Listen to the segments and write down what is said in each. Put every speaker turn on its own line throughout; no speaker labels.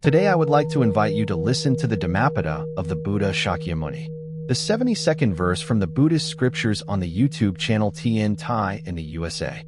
Today I would like to invite you to listen to the Dhammapada of the Buddha Shakyamuni, the 72nd verse from the Buddhist scriptures on the YouTube channel TN Thai in the USA.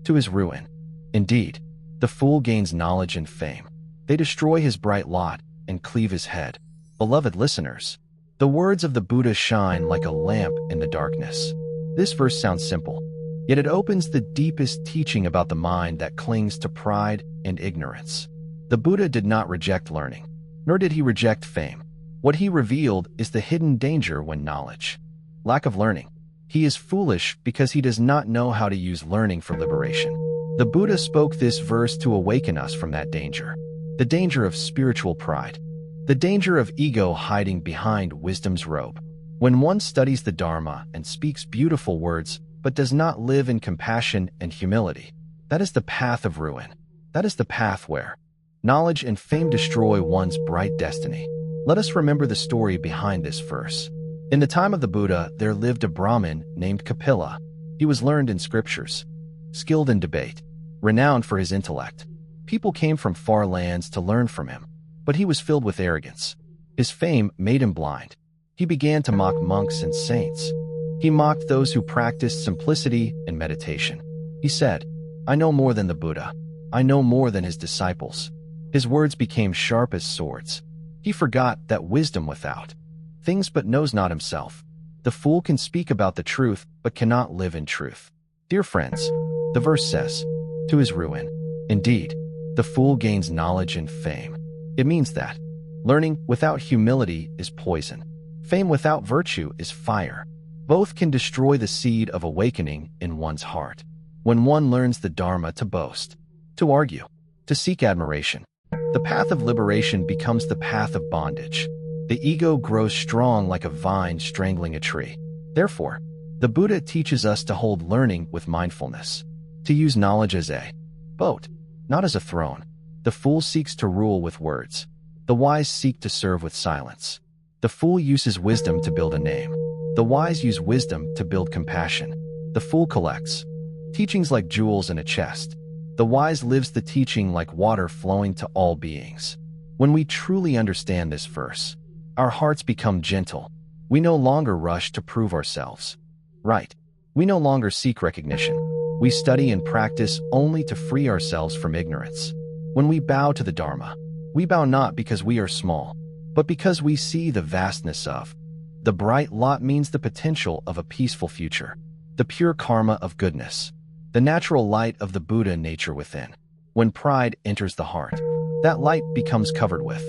To his ruin. Indeed, the fool gains knowledge and fame. They destroy his bright lot and cleave his head. Beloved listeners, the words of the Buddha shine like a lamp in the darkness. This verse sounds simple, yet it opens the deepest teaching about the mind that clings to pride and ignorance. The Buddha did not reject learning, nor did he reject fame. What he revealed is the hidden danger when knowledge. Lack of learning. He is foolish because he does not know how to use learning for liberation. The Buddha spoke this verse to awaken us from that danger. The danger of spiritual pride. The danger of ego hiding behind wisdom's robe. When one studies the Dharma and speaks beautiful words but does not live in compassion and humility, that is the path of ruin. That is the path where knowledge and fame destroy one's bright destiny. Let us remember the story behind this verse. In the time of the Buddha, there lived a Brahmin named Kapila. He was learned in scriptures, skilled in debate, renowned for his intellect. People came from far lands to learn from him, but he was filled with arrogance. His fame made him blind. He began to mock monks and saints. He mocked those who practiced simplicity and meditation. He said, "I know more than the Buddha. I know more than his disciples." His words became sharp as swords. He forgot that wisdom without things but knows not himself. The fool can speak about the truth but cannot live in truth. Dear friends, the verse says, to his ruin. Indeed, the fool gains knowledge and fame. It means that learning without humility is poison. Fame without virtue is fire. Both can destroy the seed of awakening in one's heart. When one learns the Dharma to boast, to argue, to seek admiration, the path of liberation becomes the path of bondage. The ego grows strong like a vine strangling a tree. Therefore, the Buddha teaches us to hold learning with mindfulness, to use knowledge as a boat, not as a throne. The fool seeks to rule with words. The wise seek to serve with silence. The fool uses wisdom to build a name. The wise use wisdom to build compassion. The fool collects teachings like jewels in a chest. The wise lives the teaching like water flowing to all beings. When we truly understand this verse, our hearts become gentle. We no longer rush to prove ourselves right. We no longer seek recognition. We study and practice only to free ourselves from ignorance. When we bow to the Dharma, we bow not because we are small, but because we see the vastness of. The bright lot means the potential of a peaceful future, the pure karma of goodness, the natural light of the Buddha nature within. When pride enters the heart, that light becomes covered with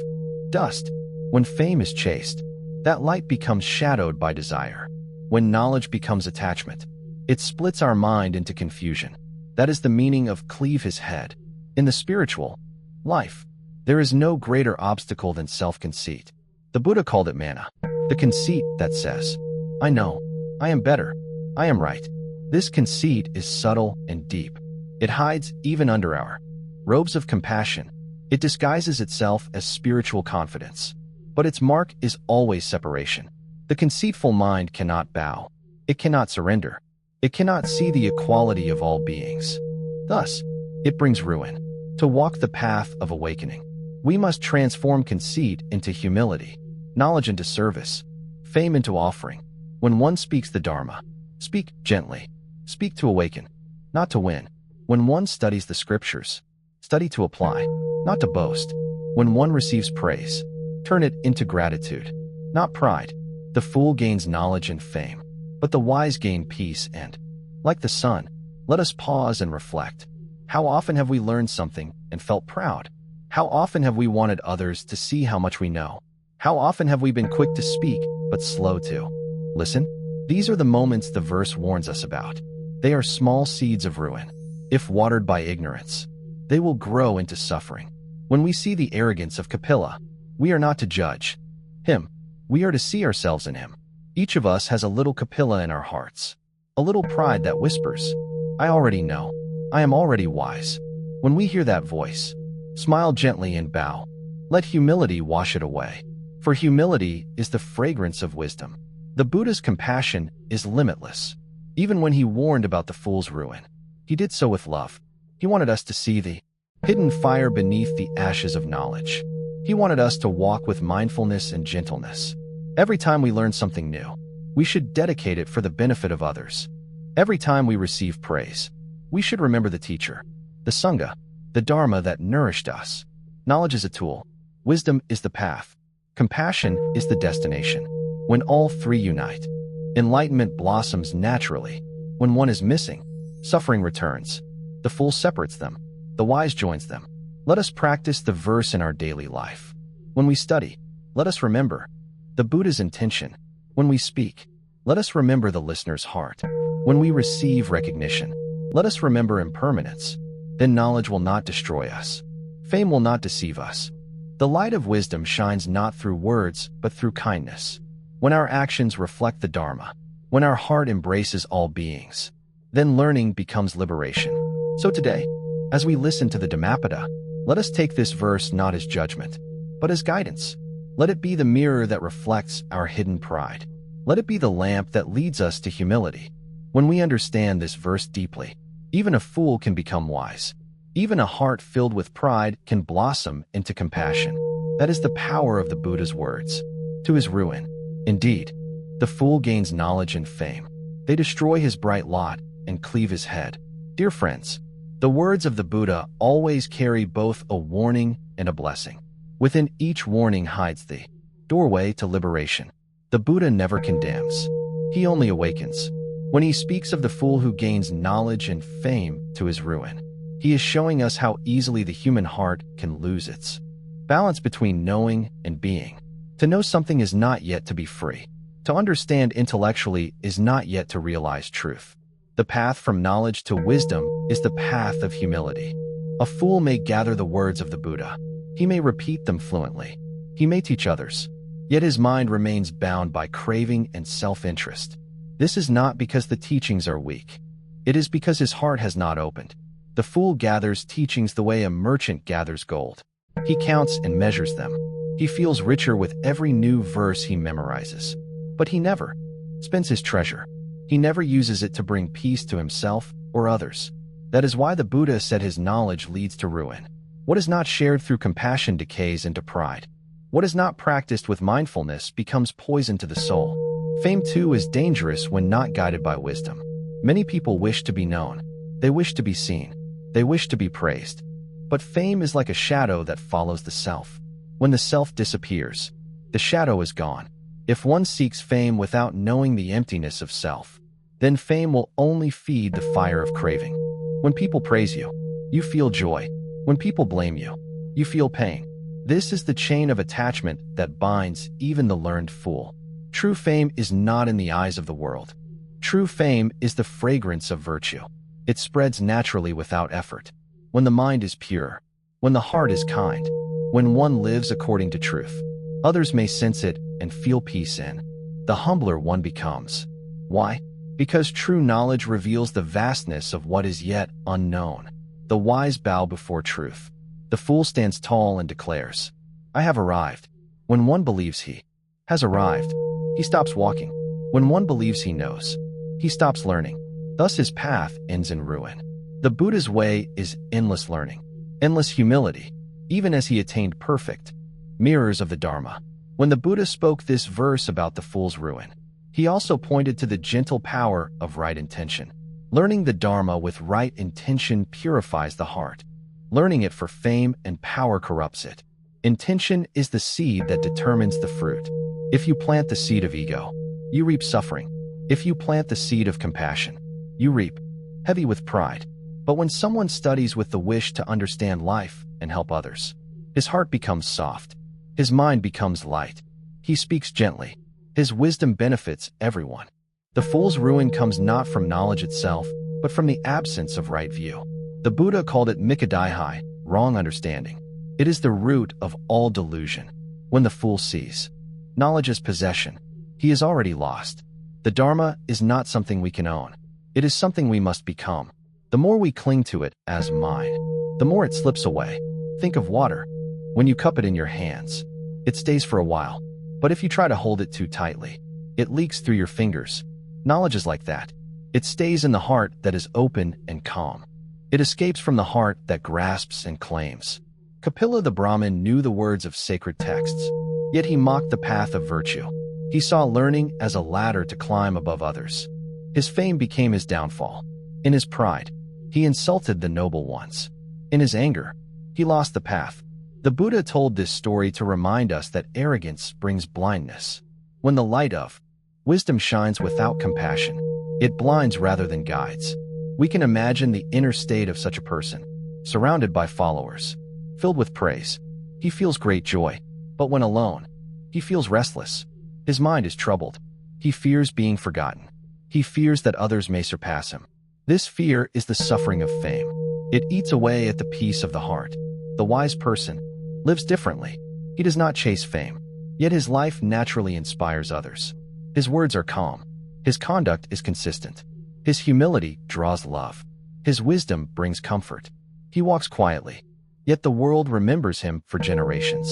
dust. When fame is chased, that light becomes shadowed by desire. When knowledge becomes attachment, it splits our mind into confusion. That is the meaning of cleave his head. In the spiritual life, there is no greater obstacle than self-conceit. The Buddha called it mana, the conceit that says, "I know, I am better, I am right." This conceit is subtle and deep. It hides even under our robes of compassion. It disguises itself as spiritual confidence, but its mark is always separation. The conceitful mind cannot bow. It cannot surrender. It cannot see the equality of all beings. Thus, it brings ruin. To walk the path of awakening, we must transform conceit into humility, knowledge into service, fame into offering. When one speaks the Dharma, speak gently. Speak to awaken, not to win. When one studies the scriptures, study to apply, not to boast. When one receives praise, turn it into gratitude, not pride. The fool gains knowledge and fame, but the wise gain peace and, like the sun, let us pause and reflect. How often have we learned something and felt proud? How often have we wanted others to see how much we know? How often have we been quick to speak, but slow to listen? These are the moments the verse warns us about. They are small seeds of ruin. If watered by ignorance, they will grow into suffering. When we see the arrogance of Kapila, we are not to judge him. We are to see ourselves in him. Each of us has a little Kapila in our hearts, a little pride that whispers, "I already know. I am already wise." When we hear that voice, smile gently and bow. Let humility wash it away. For humility is the fragrance of wisdom. The Buddha's compassion is limitless. Even when he warned about the fool's ruin, he did so with love. He wanted us to see the hidden fire beneath the ashes of knowledge. He wanted us to walk with mindfulness and gentleness. Every time we learn something new, we should dedicate it for the benefit of others. Every time we receive praise, we should remember the teacher, the SANGHA, the DHARMA that nourished us. Knowledge is a tool. Wisdom is the path. Compassion is the destination. When all three unite, enlightenment blossoms naturally. When one is missing, suffering returns. The fool separates them. The wise joins them. Let us practice the verse in our daily life. When we study, let us remember the Buddha's intention. When we speak, let us remember the listener's heart. When we receive recognition, let us remember impermanence. Then knowledge will not destroy us. Fame will not deceive us. The light of wisdom shines not through words, but through kindness. When our actions reflect the Dharma, when our heart embraces all beings, then learning becomes liberation. So today, as we listen to the Dhammapada, let us take this verse not as judgment, but as guidance. Let it be the mirror that reflects our hidden pride. Let it be the lamp that leads us to humility. When we understand this verse deeply, even a fool can become wise. Even a heart filled with pride can blossom into compassion. That is the power of the Buddha's words. To his ruin, indeed, the fool gains knowledge and fame. They destroy his bright lot and cleave his head. Dear friends, the words of the Buddha always carry both a warning and a blessing. Within each warning hides the doorway to liberation. The Buddha never condemns. He only awakens. When he speaks of the fool who gains knowledge and fame to his ruin, he is showing us how easily the human heart can lose its balance between knowing and being. To know something is not yet to be free. To understand intellectually is not yet to realize truth. The path from knowledge to wisdom is the path of humility. A fool may gather the words of the Buddha. He may repeat them fluently. He may teach others. Yet his mind remains bound by craving and self-interest. This is not because the teachings are weak. It is because his heart has not opened. The fool gathers teachings the way a merchant gathers gold. He counts and measures them. He feels richer with every new verse he memorizes. But he never spends his treasure. He never uses it to bring peace to himself or others. That is why the Buddha said his knowledge leads to ruin. What is not shared through compassion decays into pride. What is not practiced with mindfulness becomes poison to the soul. Fame too is dangerous when not guided by wisdom. Many people wish to be known. They wish to be seen. They wish to be praised. But fame is like a shadow that follows the self. When the self disappears, the shadow is gone. If one seeks fame without knowing the emptiness of self, then fame will only feed the fire of craving. When people praise you, you feel joy. When people blame you, you feel pain. This is the chain of attachment that binds even the learned fool. True fame is not in the eyes of the world. True fame is the fragrance of virtue. It spreads naturally without effort. When the mind is pure, when the heart is kind, when one lives according to truth, others may sense it and feel peace in. The humbler one becomes. Why? Because true knowledge reveals the vastness of what is yet unknown. The wise bow before truth. The fool stands tall and declares, I have arrived. When one believes he has arrived, he stops walking. When one believes he knows, he stops learning. Thus his path ends in ruin. The Buddha's way is endless learning, endless humility, even as he attained perfect mirrors of the Dharma. When the Buddha spoke this verse about the fool's ruin, he also pointed to the gentle power of right intention. Learning the Dharma with right intention purifies the heart. Learning it for fame and power corrupts it. Intention is the seed that determines the fruit. If you plant the seed of ego, you reap suffering. If you plant the seed of compassion, you reap heavy with pride. But when someone studies with the wish to understand life and help others, his heart becomes soft. His mind becomes light. He speaks gently. His wisdom benefits everyone. The fool's ruin comes not from knowledge itself, but from the absence of right view. The Buddha called it mikadaihai, wrong understanding. It is the root of all delusion. When the fool sees knowledge as possession, he is already lost. The Dharma is not something we can own. It is something we must become. The more we cling to it as mine, the more it slips away. Think of water. When you cup it in your hands, it stays for a while. But if you try to hold it too tightly, it leaks through your fingers. Knowledge is like that. It stays in the heart that is open and calm. It escapes from the heart that grasps and claims. Kapila the Brahmin knew the words of sacred texts, yet he mocked the path of virtue. He saw learning as a ladder to climb above others. His fame became his downfall. In his pride, he insulted the noble ones. In his anger, he lost the path. The Buddha told this story to remind us that arrogance brings blindness. When the light of wisdom shines without compassion, it blinds rather than guides. We can imagine the inner state of such a person, surrounded by followers, filled with praise. He feels great joy, but when alone, he feels restless. His mind is troubled. He fears being forgotten. He fears that others may surpass him. This fear is the suffering of fame. It eats away at the peace of the heart. The wise person lives differently. He does not chase fame, yet his life naturally inspires others. His words are calm. His conduct is consistent. His humility draws love. His wisdom brings comfort. He walks quietly, yet the world remembers him for generations.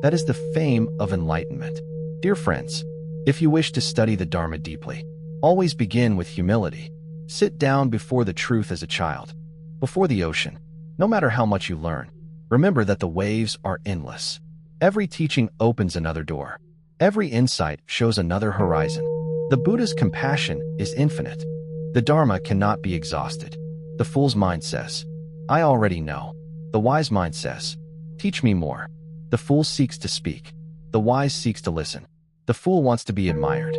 That is the fame of enlightenment. Dear friends, if you wish to study the Dharma deeply, always begin with humility. Sit down before the truth as a child, before the ocean. No matter how much you learn, remember that the waves are endless. Every teaching opens another door. Every insight shows another horizon. The Buddha's compassion is infinite. The Dharma cannot be exhausted. The fool's mind says, I already know. The wise mind says, teach me more. The fool seeks to speak. The wise seeks to listen. The fool wants to be admired.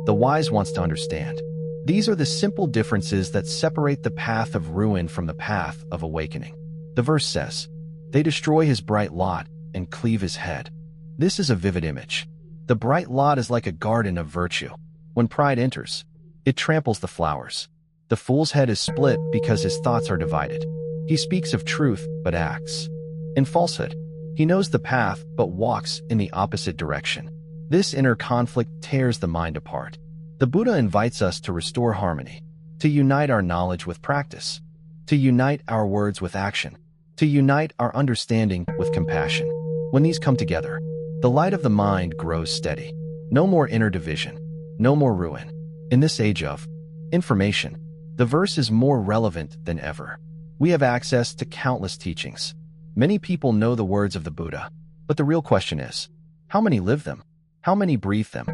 The wise wants to understand. These are the simple differences that separate the path of ruin from the path of awakening. The verse says, they destroy his bright lot and cleave his head. This is a vivid image. The bright lot is like a garden of virtue. When pride enters, it tramples the flowers. The fool's head is split because his thoughts are divided. He speaks of truth, but acts in falsehood. He knows the path, but walks in the opposite direction. This inner conflict tears the mind apart. The Buddha invites us to restore harmony, to unite our knowledge with practice, to unite our words with action, to unite our understanding with compassion. When these come together, the light of the mind grows steady. No more inner division, no more ruin. In this age of information, the verse is more relevant than ever. We have access to countless teachings. Many people know the words of the Buddha, but the real question is, how many live them? How many breathe them?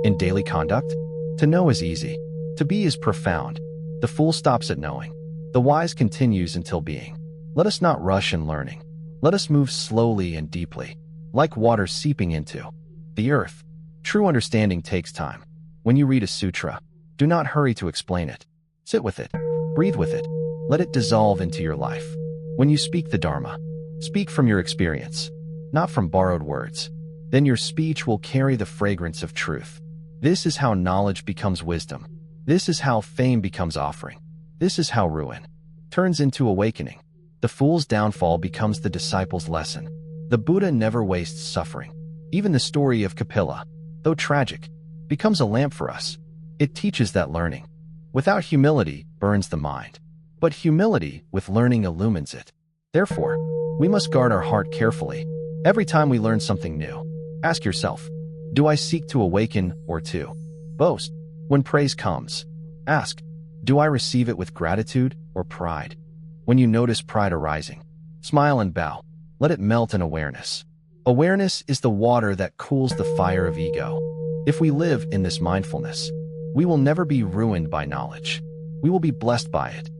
In daily conduct? To know is easy. To be is profound. The fool stops at knowing. The wise continues until being. Let us not rush in learning. Let us move slowly and deeply, like water seeping into the earth. True understanding takes time. When you read a sutra, do not hurry to explain it. Sit with it. Breathe with it. Let it dissolve into your life. When you speak the Dharma, speak from your experience, not from borrowed words. Then your speech will carry the fragrance of truth. This is how knowledge becomes wisdom. This is how fame becomes offering. This is how ruin turns into awakening. The fool's downfall becomes the disciple's lesson. The Buddha never wastes suffering. Even the story of Kapila, though tragic, becomes a lamp for us. It teaches that learning without humility burns the mind, but humility with learning illumines it. Therefore, we must guard our heart carefully. Every time we learn something new, ask yourself, do I seek to awaken or to boast? When praise comes, ask, do I receive it with gratitude or pride? When you notice pride arising, smile and bow. Let it melt in awareness. Awareness is the water that cools the fire of ego. If we live in this mindfulness, we will never be ruined by knowledge. We will be blessed by it.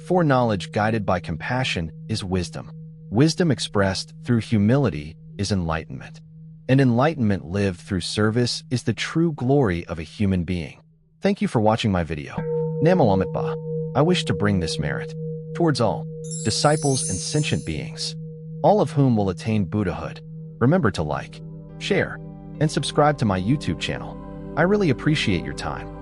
For knowledge guided by compassion is wisdom. Wisdom expressed through humility is enlightenment. And enlightenment lived through service is the true glory of a human being. Thank you for watching my video. DHAMMAPADA. I wish to bring this merit towards all disciples and sentient beings, all of whom will attain Buddhahood. Remember to like, share, and subscribe to my YouTube channel. I really appreciate your time.